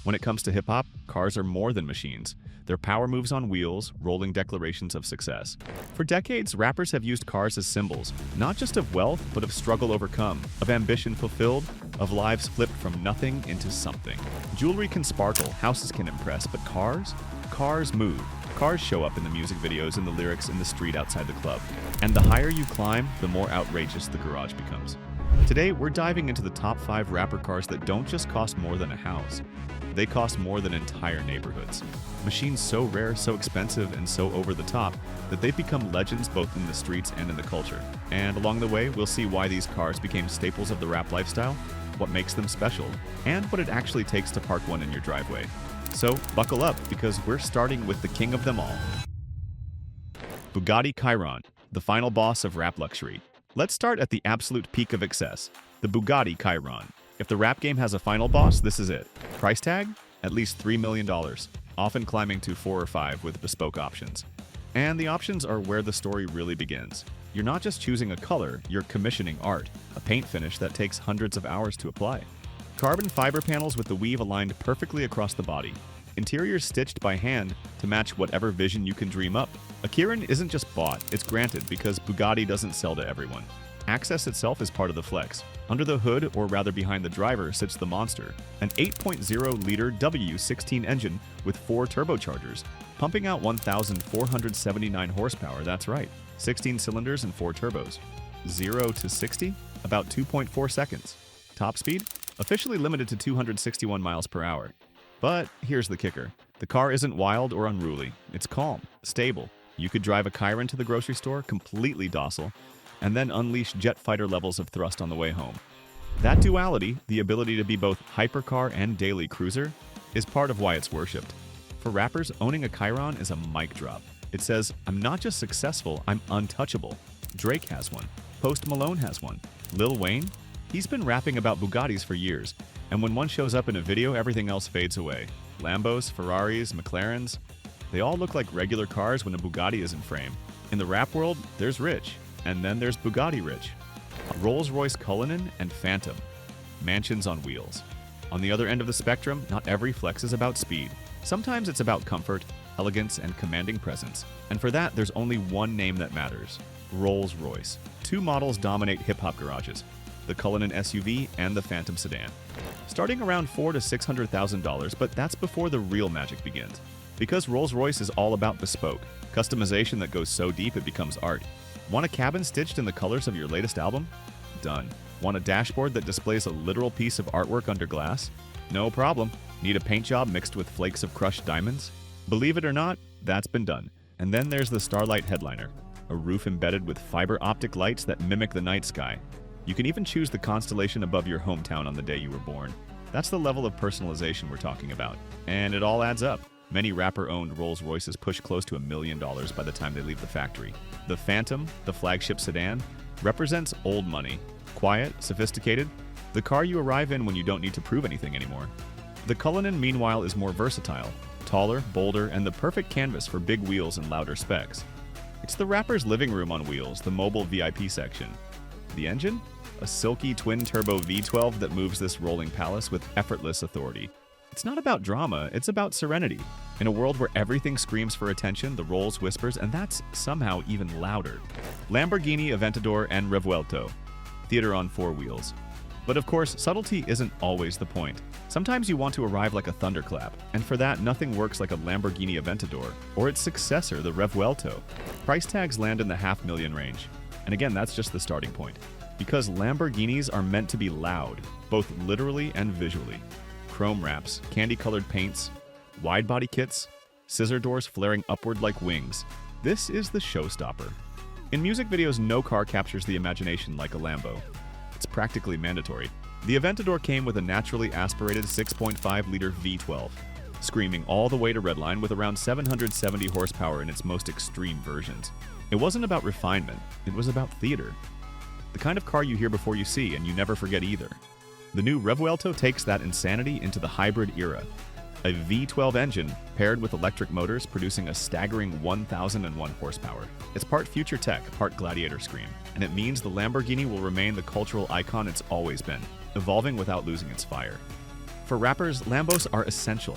When it comes to hip-hop, cars are more than machines. They're power moves on wheels, rolling declarations of success. For decades, rappers have used cars as symbols, not just of wealth, but of struggle overcome, of ambition fulfilled, of lives flipped from nothing into something. Jewelry can sparkle, houses can impress, but cars? Cars move. Cars show up in the music videos, in the lyrics, in the street outside the club. And the higher you climb, the more outrageous the garage becomes. Today, we're diving into the top 5 rapper cars that don't just cost more than a house. They cost more than entire neighborhoods. Machines so rare, so expensive, and so over the top that they've become legends both in the streets and in the culture. And along the way, we'll see why these cars became staples of the rap lifestyle, what makes them special, and what it actually takes to park one in your driveway. So buckle up, because we're starting with the king of them all. Bugatti Chiron, the final boss of rap luxury. Let's start at the absolute peak of excess, the Bugatti Chiron. If the rap game has a final boss, this is it. Price tag? At least $3 million, often climbing to 4 or 5 with bespoke options. And the options are where the story really begins. You're not just choosing a color, you're commissioning art, a paint finish that takes hundreds of hours to apply. Carbon fiber panels with the weave aligned perfectly across the body. Interiors stitched by hand to match whatever vision you can dream up. A Chiron isn't just bought, it's granted because Bugatti doesn't sell to everyone. Access itself is part of the flex. Under the hood, or rather behind the driver, sits the monster, an 8.0-liter W16 engine with 4 turbochargers, pumping out 1,479 horsepower, that's right, 16 cylinders and 4 turbos. 0 to 60? About 2.4 seconds. Top speed? Officially limited to 261 miles per hour. But here's the kicker. The car isn't wild or unruly. It's calm, stable. You could drive a Chiron to the grocery store, completely docile, and then unleash jet fighter levels of thrust on the way home. That duality, the ability to be both hypercar and daily cruiser, is part of why it's worshipped. For rappers, owning a Chiron is a mic drop. It says, I'm not just successful, I'm untouchable. Drake has one. Post Malone has one. Lil Wayne? He's been rapping about Bugattis for years, and when one shows up in a video, everything else fades away. Lambos, Ferraris, McLarens, they all look like regular cars when a Bugatti is in frame. In the rap world, there's rich. And then there's Bugatti rich. Rolls-Royce Cullinan and Phantom. Mansions on wheels. On the other end of the spectrum, not every flex is about speed. Sometimes it's about comfort, elegance, and commanding presence. And for that, there's only one name that matters. Rolls-Royce. 2 models dominate hip-hop garages. The Cullinan SUV and the Phantom sedan. Starting around $400,000 to $600,000, but that's before the real magic begins. Because Rolls-Royce is all about bespoke. Customization that goes so deep it becomes art. Want a cabin stitched in the colors of your latest album? Done. Want a dashboard that displays a literal piece of artwork under glass? No problem. Need a paint job mixed with flakes of crushed diamonds? Believe it or not, that's been done. And then there's the Starlight Headliner, a roof embedded with fiber optic lights that mimic the night sky. You can even choose the constellation above your hometown on the day you were born. That's the level of personalization we're talking about. And it all adds up. Many rapper-owned Rolls-Royces push close to $1 million by the time they leave the factory. The Phantom, the flagship sedan, represents old money. Quiet, sophisticated, the car you arrive in when you don't need to prove anything anymore. The Cullinan, meanwhile, is more versatile, taller, bolder, and the perfect canvas for big wheels and louder specs. It's the rapper's living room on wheels, the mobile VIP section. The engine? A silky twin-turbo V12 that moves this rolling palace with effortless authority. It's not about drama, it's about serenity. In a world where everything screams for attention, the Rolls whispers, and that's somehow even louder. Lamborghini Aventador and Revuelto. Theater on 4 wheels. But of course, subtlety isn't always the point. Sometimes you want to arrive like a thunderclap, and for that, nothing works like a Lamborghini Aventador, or its successor, the Revuelto. Price tags land in the $500,000 range. And again, that's just the starting point. Because Lamborghinis are meant to be loud, both literally and visually. Chrome wraps, candy-colored paints, wide-body kits, scissor doors flaring upward like wings. This is the showstopper. In music videos, no car captures the imagination like a Lambo. It's practically mandatory. The Aventador came with a naturally aspirated 6.5-liter V12, screaming all the way to redline with around 770 horsepower in its most extreme versions. It wasn't about refinement, it was about theater. The kind of car you hear before you see, and you never forget either. The new Revuelto takes that insanity into the hybrid era. A V12 engine paired with electric motors producing a staggering 1,001 horsepower. It's part future tech, part gladiator scream, and it means the Lamborghini will remain the cultural icon it's always been, evolving without losing its fire. For rappers, Lambos are essential.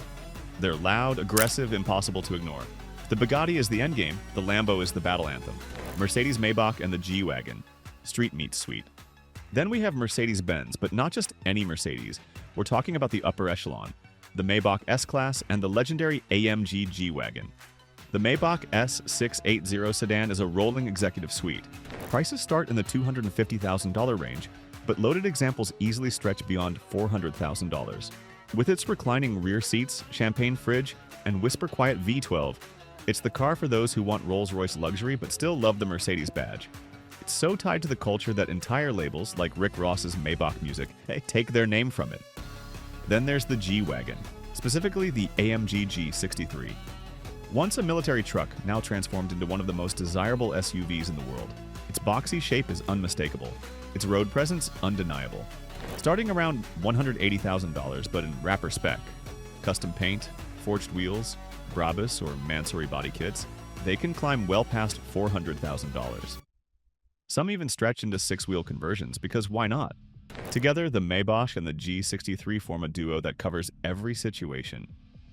They're loud, aggressive, impossible to ignore. The Bugatti is the endgame, the Lambo is the battle anthem. Mercedes Maybach and the G-Wagon. Street meets sweet. Then we have Mercedes-Benz, but not just any Mercedes. We're talking about the upper echelon, the Maybach S-Class and the legendary AMG G-Wagon. The Maybach S680 sedan is a rolling executive suite. Prices start in the $250,000 range, but loaded examples easily stretch beyond $400,000. With its reclining rear seats, champagne fridge, and whisper-quiet V12, it's the car for those who want Rolls-Royce luxury but still love the Mercedes badge. It's so tied to the culture that entire labels, like Rick Ross's Maybach music, take their name from it. Then there's the G-Wagon, specifically the AMG G63. Once a military truck, now transformed into one of the most desirable SUVs in the world. Its boxy shape is unmistakable. Its road presence, undeniable. Starting around $180,000, but in rapper spec. Custom paint, forged wheels, Brabus or Mansory body kits, they can climb well past $400,000. Some even stretch into six-wheel conversions, because why not? Together, the Maybach and the G63 form a duo that covers every situation.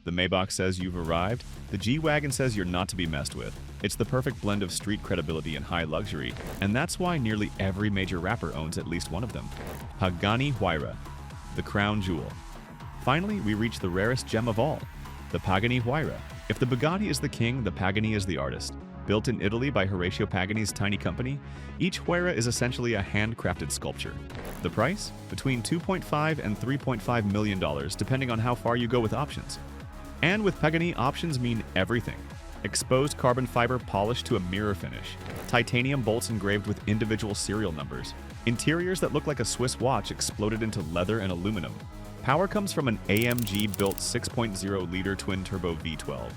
The Maybach says you've arrived, the G-Wagon says you're not to be messed with. It's the perfect blend of street credibility and high luxury, and that's why nearly every major rapper owns at least one of them. Pagani Huayra, the crown jewel. Finally, we reach the rarest gem of all, the Pagani Huayra. If the Bugatti is the king, the Pagani is the artist. Built in Italy by Horatio Pagani's tiny company, each Huayra is essentially a handcrafted sculpture. The price? Between $2.5 and $3.5 million, depending on how far you go with options. And with Pagani, options mean everything. Exposed carbon fiber polished to a mirror finish. Titanium bolts engraved with individual serial numbers. Interiors that look like a Swiss watch exploded into leather and aluminum. Power comes from an AMG-built 6.0-liter twin-turbo V12.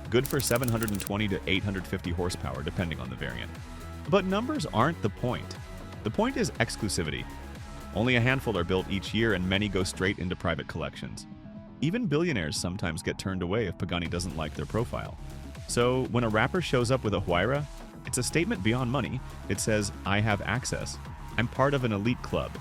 Good for 720 to 850 horsepower, depending on the variant. But numbers aren't the point. The point is exclusivity. Only a handful are built each year, and many go straight into private collections. Even billionaires sometimes get turned away if Pagani doesn't like their profile. So when a rapper shows up with a Huayra, it's a statement beyond money. It says, I have access. I'm part of an elite club.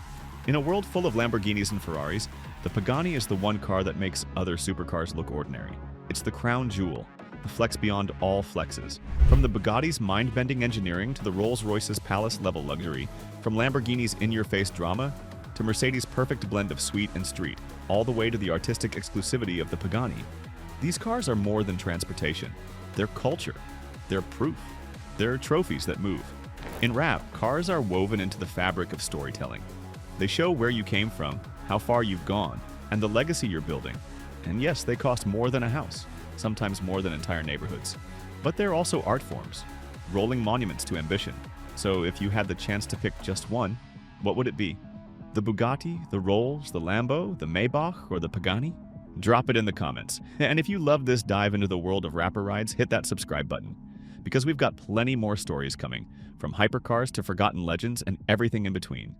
In a world full of Lamborghinis and Ferraris, the Pagani is the one car that makes other supercars look ordinary. It's the crown jewel, the flex beyond all flexes. From the Bugatti's mind-bending engineering to the Rolls-Royce's palace-level luxury, from Lamborghini's in-your-face drama to Mercedes' perfect blend of sweet and street, all the way to the artistic exclusivity of the Pagani. These cars are more than transportation. They're culture. They're proof. They're trophies that move. In rap, cars are woven into the fabric of storytelling. They show where you came from, how far you've gone, and the legacy you're building. And yes, they cost more than a house, sometimes more than entire neighborhoods. But they're also art forms, rolling monuments to ambition. So if you had the chance to pick just one, what would it be? The Bugatti, the Rolls, the Lambo, the Maybach, or the Pagani? Drop it in the comments. And if you love this dive into the world of rapper rides, hit that subscribe button. Because we've got plenty more stories coming, from hypercars to forgotten legends and everything in between.